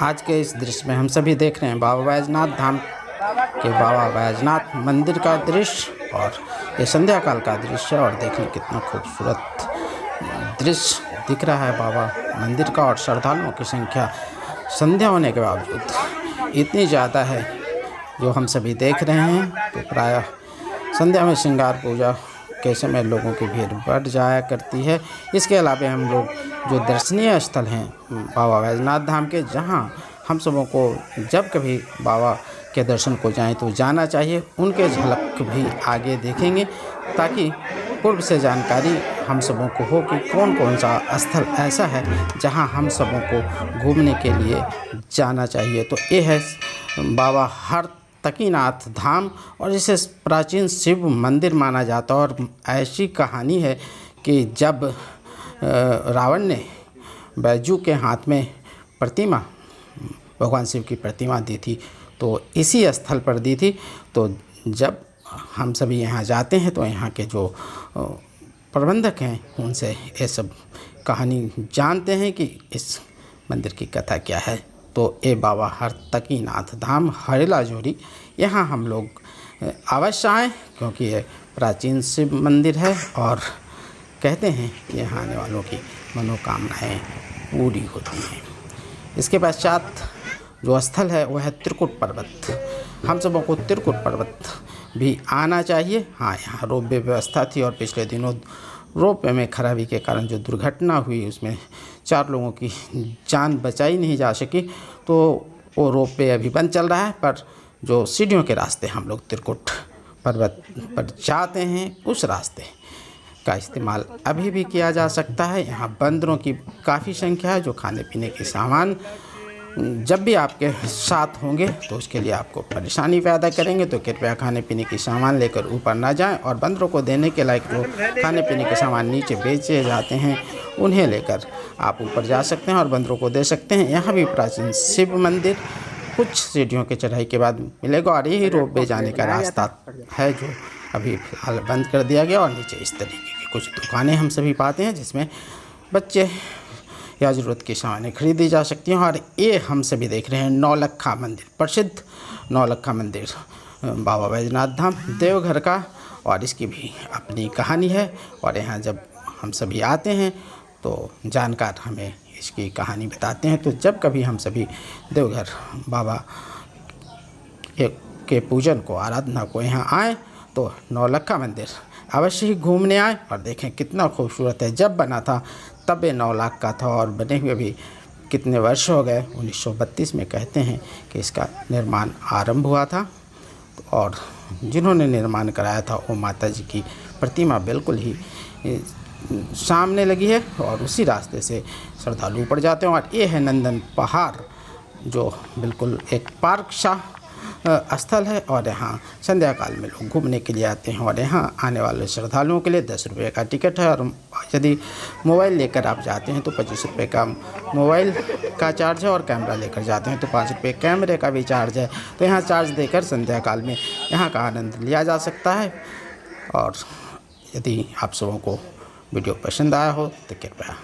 आज के इस दृश्य में हम सभी देख रहे हैं बाबा बैजनाथ धाम के बाबा बैजनाथ मंदिर का दृश्य और ये संध्या काल का दृश्य है। और देखिए कितना खूबसूरत दृश्य दिख रहा है बाबा मंदिर का। और श्रद्धालुओं की संख्या संध्या होने के बावजूद इतनी ज़्यादा है जो हम सभी देख रहे हैं। तो प्रायः संध्या में श्रृंगार पूजा के समय लोगों की भीड़ बढ़ जाया करती है। इसके अलावा हम लोग जो दर्शनीय स्थल हैं बाबा बैजनाथ धाम के, जहां हम सबों को जब कभी बाबा के दर्शन को जाएं तो जाना चाहिए। उनके झलक भी आगे देखेंगे ताकि पूर्व से जानकारी हम सबों को हो कि कौन कौन सा स्थल ऐसा है जहां हम सबों को घूमने के लिए जाना चाहिए। तो ये है बाबा हरतकीनाथ धाम और इसे प्राचीन शिव मंदिर माना जाता है। और ऐसी कहानी है कि जब रावण ने बैजू के हाथ में प्रतिमा, भगवान शिव की प्रतिमा दी थी, तो इसी स्थल पर दी थी। तो जब हम सभी यहाँ जाते हैं तो यहाँ के जो प्रबंधक हैं उनसे ये सब कहानी जानते हैं कि इस मंदिर की कथा क्या है। तो ये बाबा हरतकीनाथ धाम हरेला जोरी, यहाँ हम लोग अवश्य आएँ क्योंकि ये प्राचीन शिव मंदिर है और कहते हैं कि यहाँ आने वालों की मनोकामनाएं पूरी होती हैं। इसके पश्चात जो स्थल है वह है त्रिकुट पर्वत। हम सबों को त्रिकुट पर्वत भी आना चाहिए। हाँ, यहाँ रोपवे व्यवस्था थी और पिछले दिनों रोपवे में खराबी के कारण जो दुर्घटना हुई उसमें 4 लोगों की जान बचाई नहीं जा सकी। तो वो रोपवे अभी बंद चल रहा है, पर जो सीढ़ियों के रास्ते हम लोग त्रिकुट पर्वत पर जाते हैं उस रास्ते का इस्तेमाल अभी भी किया जा सकता है। यहाँ बंदरों की काफ़ी संख्या है जो खाने पीने के सामान जब भी आपके साथ होंगे तो उसके लिए आपको परेशानी पैदा करेंगे। तो कृपया खाने पीने के सामान लेकर ऊपर ना जाएं और बंदरों को देने के लायक जो खाने पीने के सामान नीचे बेचे जाते हैं उन्हें लेकर आप ऊपर जा सकते हैं और बंदरों को दे सकते हैं। यहाँ भी प्राचीन शिव मंदिर कुछ सीढ़ियों की चढ़ाई के बाद मिलेगा और यही रोपवे जाने का रास्ता है जो अभी फिलहाल बंद कर दिया गया। और नीचे इस तरीके की कुछ दुकानें हम सभी पाते हैं जिसमें बच्चे या ज़रूरत की सामानें खरीदी जा सकती हैं। और ये हम सभी देख रहे हैं नौलखा मंदिर, प्रसिद्ध नौलखा मंदिर बाबा बैजनाथ धाम देवघर का। और इसकी भी अपनी कहानी है और यहाँ जब हम सभी आते हैं तो जानकार हमें इसकी कहानी बताते हैं। तो जब कभी हम सभी देवघर बाबा के पूजन को, आराधना को यहाँ आएँ तो नौलखा मंदिर अवश्य ही घूमने आए और देखें कितना खूबसूरत है। जब बना था तब ये 9 लाख का था और बने हुए भी कितने वर्ष हो गए। 1932 में कहते हैं कि इसका निर्माण आरंभ हुआ था। और जिन्होंने निर्माण कराया था वो माता जी की प्रतिमा बिल्कुल ही सामने लगी है और उसी रास्ते से श्रद्धालु ऊपर जाते हैं। और ये है नंदन पहाड़ जो बिल्कुल एक पार्क सा स्थल है और यहाँ संध्या काल में लोग घूमने के लिए आते हैं। और यहाँ आने वाले श्रद्धालुओं के लिए 10 रुपये का टिकट है। और यदि मोबाइल लेकर आप जाते हैं तो 25 रुपये का मोबाइल का चार्ज है और कैमरा लेकर जाते हैं तो 5 रुपये कैमरे का भी चार्ज है। तो यहाँ चार्ज देकर संध्या काल में यहाँ का आनंद लिया जा सकता है। और यदि आप सबों को वीडियो पसंद आया हो तो कृपया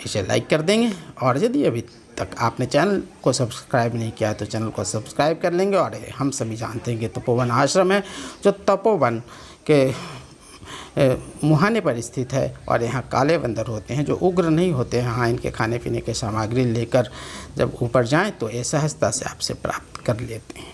इसे लाइक कर देंगे। और यदि अभी तक आपने चैनल को सब्सक्राइब नहीं किया तो चैनल को सब्सक्राइब कर लेंगे। और हम सभी जानते हैं कि तपोवन आश्रम है जो तपोवन के मुहाने पर स्थित है। और यहाँ काले बंदर होते हैं जो उग्र नहीं होते हैं। हाँ, इनके खाने पीने के सामग्री लेकर जब ऊपर जाएं तो ये सहजता से आपसे प्राप्त कर लेते हैं।